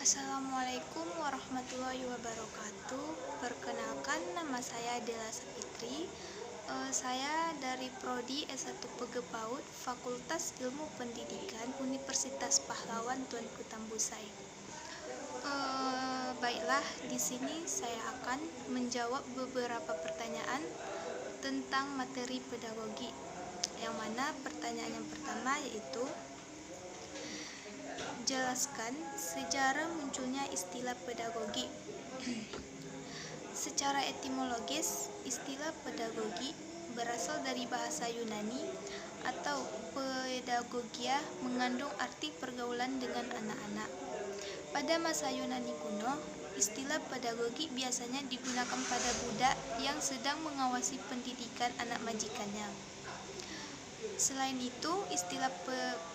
Assalamualaikum warahmatullahi wabarakatuh. Perkenalkan, nama saya Dela Sapitri. Saya dari Prodi S1 PGPAUD, Fakultas Ilmu Pendidikan, Universitas Pahlawan Tuanku Tambusai. Baiklah, di sini saya akan menjawab beberapa pertanyaan tentang materi pedagogi. Yang mana pertanyaan yang pertama yaitu, jelaskan sejarah munculnya istilah pedagogi. Secara etimologis, istilah pedagogi berasal dari bahasa Yunani atau pedagogia, mengandung arti pergaulan dengan anak-anak. Pada masa Yunani kuno, istilah pedagogi biasanya digunakan pada budak yang sedang mengawasi pendidikan anak majikannya. Selain itu, istilah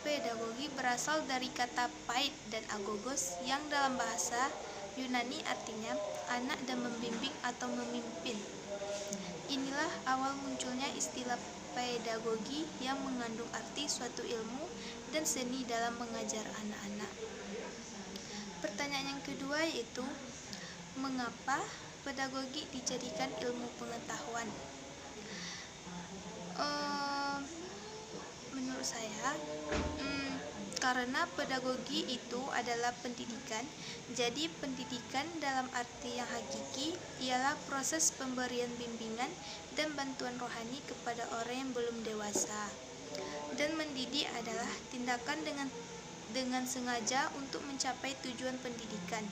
pedagogi berasal dari kata pait dan agogos yang dalam bahasa Yunani artinya anak dan membimbing atau memimpin. Inilah awal munculnya istilah pedagogi yang mengandung arti suatu ilmu dan seni dalam mengajar anak-anak. Pertanyaan yang kedua yaitu, mengapa pedagogi dijadikan ilmu pengetahuan? Menurut saya, karena pedagogi itu adalah pendidikan, jadi pendidikan dalam arti yang hakiki ialah proses pemberian bimbingan dan bantuan rohani kepada orang yang belum dewasa. Dan mendidik adalah tindakan dengan sengaja untuk mencapai tujuan pendidikan.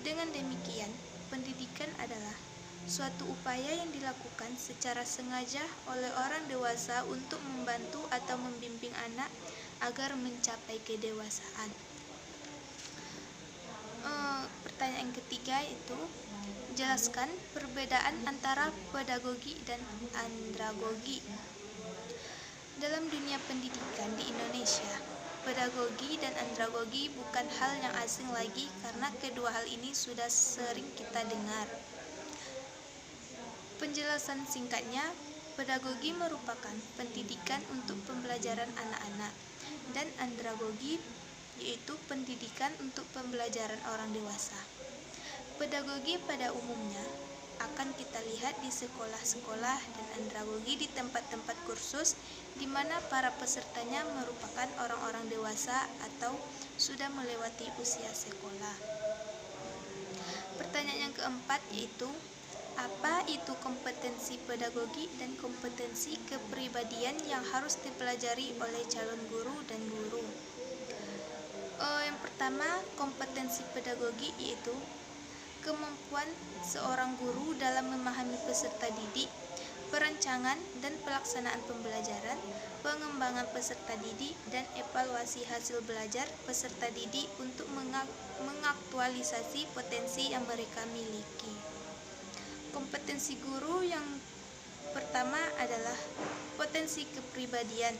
Dengan demikian, pendidikan adalah suatu upaya yang dilakukan secara sengaja oleh orang dewasa untuk membantu atau membimbing anak agar mencapai kedewasaan. Pertanyaan ketiga itu, jelaskan perbedaan antara pedagogi dan andragogi. Dalam dunia pendidikan di Indonesia, pedagogi dan andragogi bukan hal yang asing lagi karena kedua hal ini sudah sering kita dengar. Penjelasan singkatnya, pedagogi merupakan pendidikan untuk pembelajaran anak-anak, dan andragogi yaitu pendidikan untuk pembelajaran orang dewasa. Pedagogi pada umumnya akan kita lihat di sekolah-sekolah dan andragogi di tempat-tempat kursus di mana para pesertanya merupakan orang-orang dewasa atau sudah melewati usia sekolah. Pertanyaan yang keempat yaitu, apa itu kompetensi pedagogi dan kompetensi kepribadian yang harus dipelajari oleh calon guru dan guru? Yang pertama, kompetensi pedagogi yaitu kemampuan seorang guru dalam memahami peserta didik, perancangan dan pelaksanaan pembelajaran, pengembangan peserta didik, dan evaluasi hasil belajar peserta didik untuk mengaktualisasi potensi yang mereka miliki. Kompetensi guru yang pertama adalah potensi kepribadian.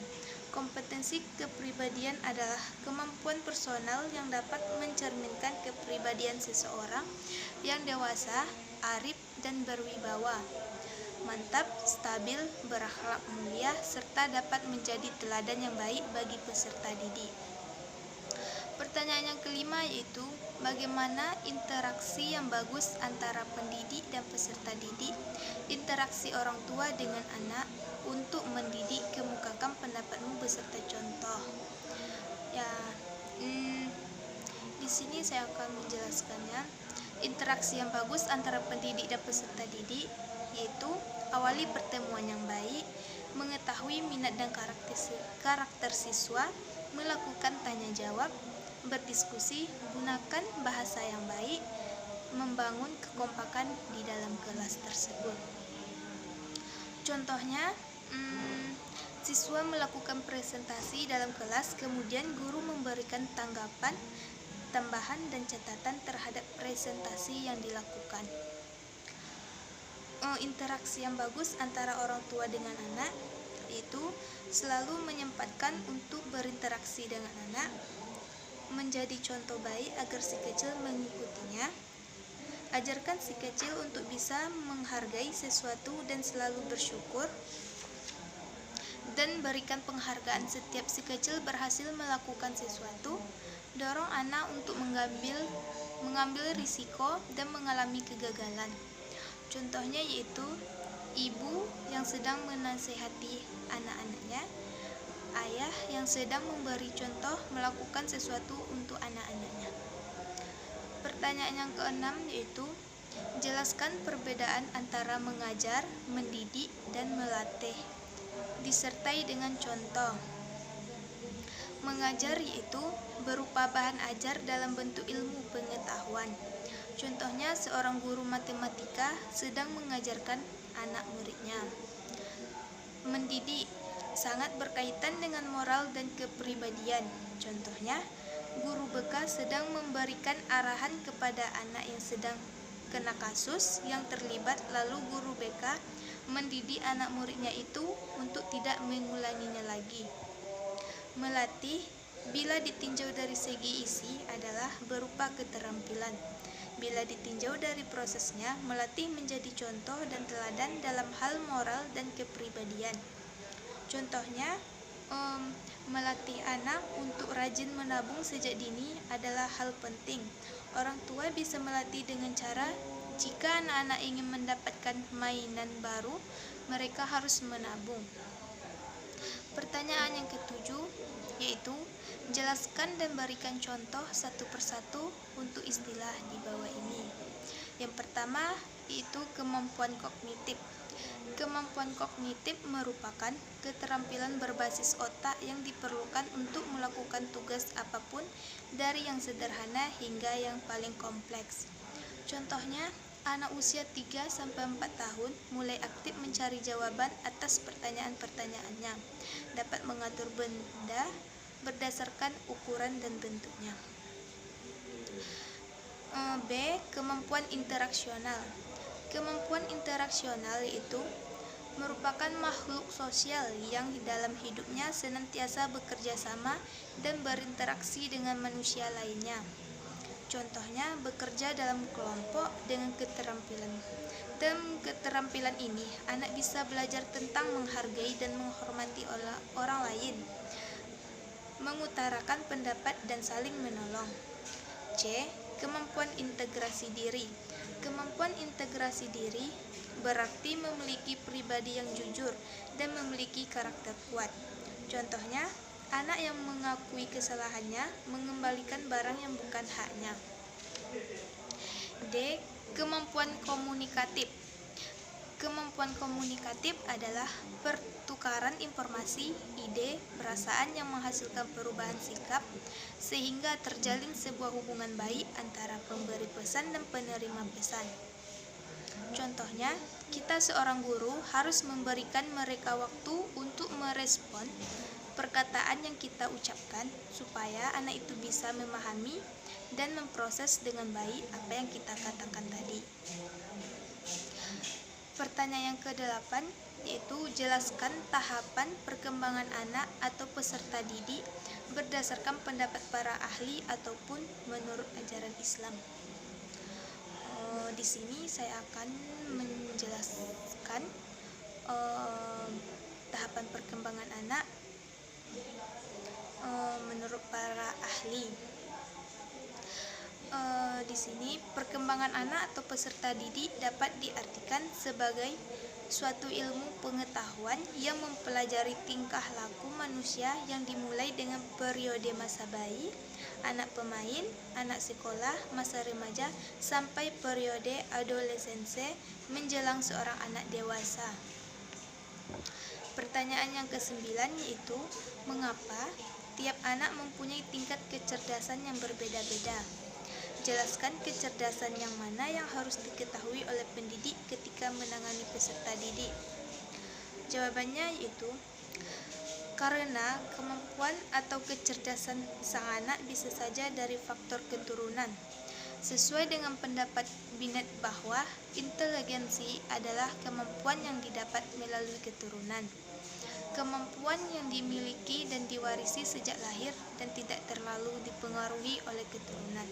Kompetensi kepribadian adalah kemampuan personal yang dapat mencerminkan kepribadian seseorang yang dewasa, arif, dan berwibawa, mantap, stabil, berakhlak mulia, serta dapat menjadi teladan yang baik bagi peserta didik. Pertanyaan yang kelima yaitu, bagaimana interaksi yang bagus antara pendidik dan peserta didik, interaksi orang tua dengan anak untuk mendidik, kemukakan pendapatmu beserta contoh. Di sini saya akan menjelaskannya. Interaksi yang bagus antara pendidik dan peserta didik yaitu, awali pertemuan yang baik, mengetahui minat dan karakter siswa, melakukan tanya jawab, berdiskusi, gunakan bahasa yang baik, membangun kekompakan di dalam kelas tersebut. Contohnya, siswa melakukan presentasi dalam kelas, kemudian guru memberikan tanggapan, tambahan, dan catatan terhadap presentasi yang dilakukan. Interaksi yang bagus antara orang tua dengan anak yaitu selalu menyempatkan untuk berinteraksi dengan anak, menjadi contoh baik agar si kecil mengikutinya. Ajarkan si kecil untuk bisa menghargai sesuatu dan selalu bersyukur, dan berikan penghargaan setiap si kecil berhasil melakukan sesuatu. Dorong anak untuk mengambil mengambil risiko, dan mengalami kegagalan. Contohnya yaitu ibu yang sedang menasehati anak-anaknya, ayah yang sedang memberi contoh melakukan sesuatu untuk anak-anaknya. Pertanyaan yang keenam yaitu, jelaskan perbedaan antara mengajar, mendidik, dan melatih, disertai dengan contoh. Mengajar yaitu berupa bahan ajar dalam bentuk ilmu pengetahuan. Contohnya seorang guru matematika sedang mengajarkan anak muridnya. Mendidik sangat berkaitan dengan moral dan kepribadian. Contohnya, guru BK sedang memberikan arahan kepada anak yang sedang kena kasus yang terlibat, lalu guru BK mendidik anak muridnya itu untuk tidak mengulanginya lagi. Melatih, bila ditinjau dari segi isi, adalah berupa keterampilan. Bila ditinjau dari prosesnya, melatih menjadi contoh dan teladan dalam hal moral dan kepribadian. Contohnya, melatih anak untuk rajin menabung sejak dini adalah hal penting. Orang tua bisa melatih dengan cara, jika anak-anak ingin mendapatkan mainan baru, mereka harus menabung. Pertanyaan yang ketujuh yaitu, jelaskan dan berikan contoh satu persatu untuk istilah di bawah ini. Yang pertama yaitu kemampuan kognitif. Kemampuan kognitif merupakan keterampilan berbasis otak yang diperlukan untuk melakukan tugas apapun, dari yang sederhana hingga yang paling kompleks. Contohnya, anak usia 3-4 tahun mulai aktif mencari jawaban atas pertanyaan-pertanyaannya, dapat mengatur benda berdasarkan ukuran dan bentuknya. B. Kemampuan interaksional. Kemampuan interaksional itu merupakan makhluk sosial yang di dalam hidupnya senantiasa bekerja sama dan berinteraksi dengan manusia lainnya. Contohnya, bekerja dalam kelompok dengan keterampilan. Dalam keterampilan ini, anak bisa belajar tentang menghargai dan menghormati orang lain, mengutarakan pendapat dan saling menolong. C. Kemampuan integrasi diri. Kemampuan integrasi diri berarti memiliki pribadi yang jujur dan memiliki karakter kuat. Contohnya, anak yang mengakui kesalahannya, mengembalikan barang yang bukan haknya. D. Kemampuan komunikatif. Kemampuan komunikatif adalah pertukaran informasi, ide, perasaan yang menghasilkan perubahan sikap sehingga terjalin sebuah hubungan baik antara pemberi pesan dan penerima pesan. Contohnya, kita seorang guru harus memberikan mereka waktu untuk merespon perkataan yang kita ucapkan supaya anak itu bisa memahami dan memproses dengan baik apa yang kita katakan tadi. Pertanyaan yang ke-8 yaitu, jelaskan tahapan perkembangan anak atau peserta didik berdasarkan pendapat para ahli ataupun menurut ajaran Islam. Di sini saya akan menjelaskan tahapan perkembangan anak menurut para ahli. Di sini perkembangan anak atau peserta didik dapat diartikan sebagai suatu ilmu pengetahuan yang mempelajari tingkah laku manusia yang dimulai dengan periode masa bayi, anak pemain, anak sekolah, masa remaja, sampai periode adolescensi menjelang seorang anak dewasa. Pertanyaan yang ke-9 yaitu, mengapa tiap anak mempunyai tingkat kecerdasan yang berbeda-beda? Jelaskan kecerdasan yang mana yang harus diketahui oleh pendidik ketika menangani peserta didik. Jawabannya yaitu, karena kemampuan atau kecerdasan sang anak bisa saja dari faktor keturunan. Sesuai dengan pendapat Binet bahwa inteligensi adalah kemampuan yang didapat melalui keturunan. Kemampuan yang dimiliki dan diwarisi sejak lahir dan tidak terlalu dipengaruhi oleh keturunan.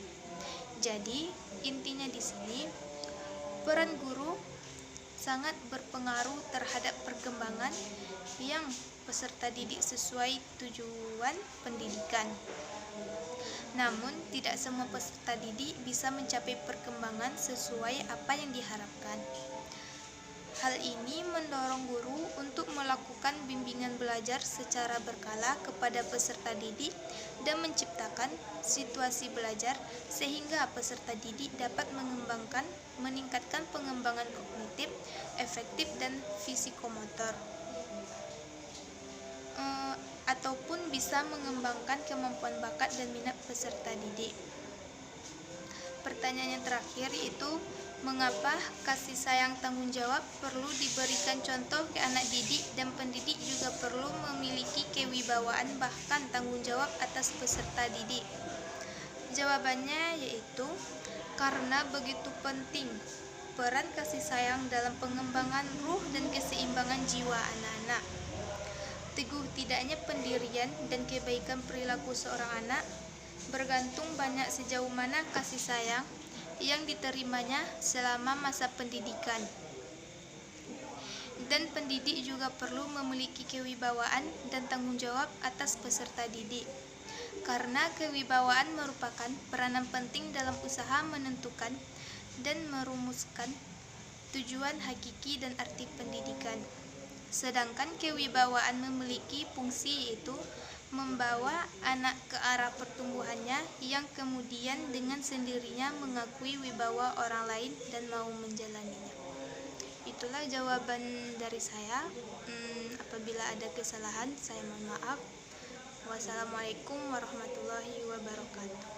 Jadi, intinya di sini, peran guru sangat berpengaruh terhadap perkembangan yang peserta didik sesuai tujuan pendidikan. Namun, tidak semua peserta didik bisa mencapai perkembangan sesuai apa yang diharapkan. Hal ini mendorong guru untuk melakukan bimbingan belajar secara berkala kepada peserta didik dan menciptakan situasi belajar sehingga peserta didik dapat meningkatkan pengembangan kognitif, efektif, dan fisikomotor. Ataupun bisa mengembangkan kemampuan bakat dan minat peserta didik. Pertanyaan yang terakhir yaitu, mengapa kasih sayang tanggung jawab perlu diberikan contoh ke anak didik dan pendidik juga perlu memiliki kewibawaan bahkan tanggung jawab atas peserta didik? Jawabannya yaitu, karena begitu penting peran kasih sayang dalam pengembangan ruh dan keseimbangan jiwa anak-anak. Teguh tidaknya pendirian dan kebaikan perilaku seorang anak bergantung banyak sejauh mana kasih sayang yang diterimanya selama masa pendidikan. Dan pendidik juga perlu memiliki kewibawaan dan tanggung jawab atas peserta didik. Karena kewibawaan merupakan peranan penting dalam usaha menentukan dan merumuskan tujuan hakiki dan arti pendidikan. Sedangkan kewibawaan memiliki fungsi yaitu membawa anak ke arah pertumbuhannya yang kemudian dengan sendirinya mengakui wibawa orang lain dan mau menjalaninya. Itulah jawaban dari saya. Apabila ada kesalahan, saya mohon maaf. Wassalamualaikum warahmatullahi wabarakatuh.